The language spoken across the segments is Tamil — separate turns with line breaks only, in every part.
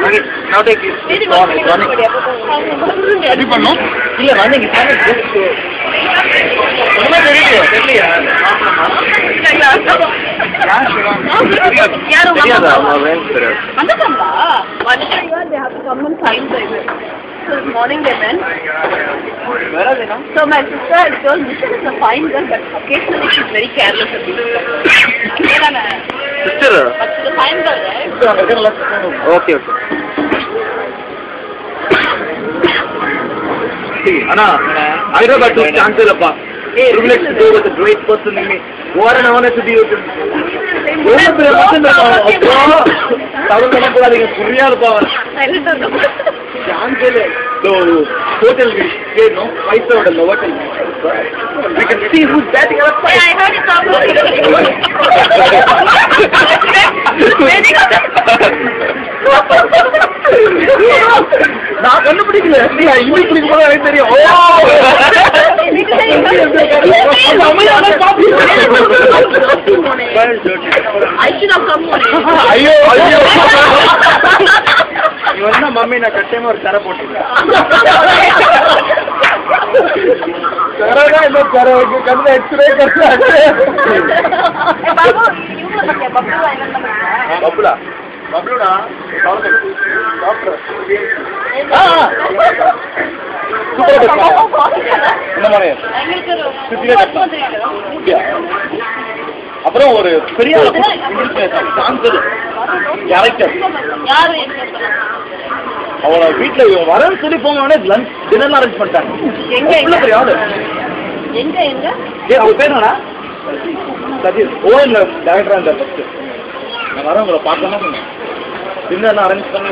Okay, now take this. Ready பண்ணும் இல்ல வந்தீங்க சார் ஜஸ்ட் ஒண்ணுமே தெரியலையா
Good morning, Devin. So my sister told me she is a fine girl, but occasionally she is very careless.
Sister?
But she's a fine girl, right?
Okay. See, Anna, I know that two chances appa. Privileged to go with a great person in me. What an honor to be with him. So, hotel we stayed, no? 5-star hotel, no hotel. We can see who's batting at 5.
Yeah, I heard it's all
நான் கண்டுபிடிக்கல இன்னும் பிடிக்கும் போது எனக்கு தெரியும் ஐயோ இவன் மம்மி நான் கட்டாயமா ஒரு தர போட்டேன் எக்ஸ்ரே பப்ளா பப்ளுடா டாக்டர் அப்புறம் ஒரு பெரிய அவளை வீட்டுல வரன்னு சொல்லி போனே லஞ்ச் டின்னர் அரேஞ்ச் பண்ணிட்டாங்க அவ பேர் என்னடா சதீஷ் ஓஎன்ல டைரக்டரா இருந்தா ஃபர்ஸ்ட் நான் வரேன் உங்களை பார்க்கணும் டின்னர் அரேஞ்ச் பண்ணி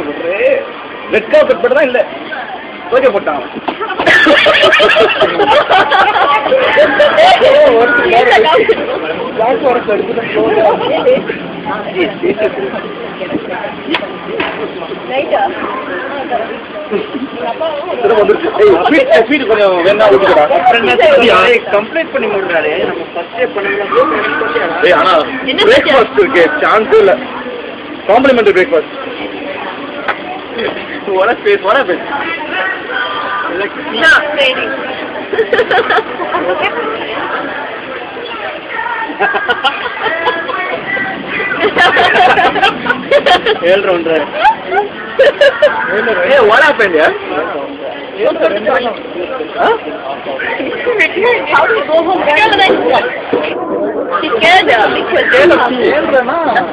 ரெட் கார்பெட் மட்டும் தான் இல்லை ஓகே போட்டான் கம்ப்ளீட் பண்ணி முடிறாரு நம்ம ஃபர்ஸ்டே பண்ணலாம் ஆனா பிரேக்ஃபாஸ்ட் இருக்கு சான்ஸ் இல்ல complementary breakfast what a face hey what happened yeah
how do you go home she's scared because they're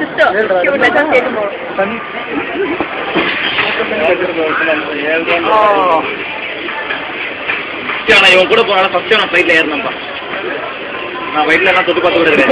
sister she would let us stay tomorrow
இவன் கூட போனால ஃபர்ஸ்ட் நான் ஃப்ளைட்ல ஏறினேன்பா நான் வயிற்றுல எல்லாம் தொட்டு பார்த்து விடுறேன்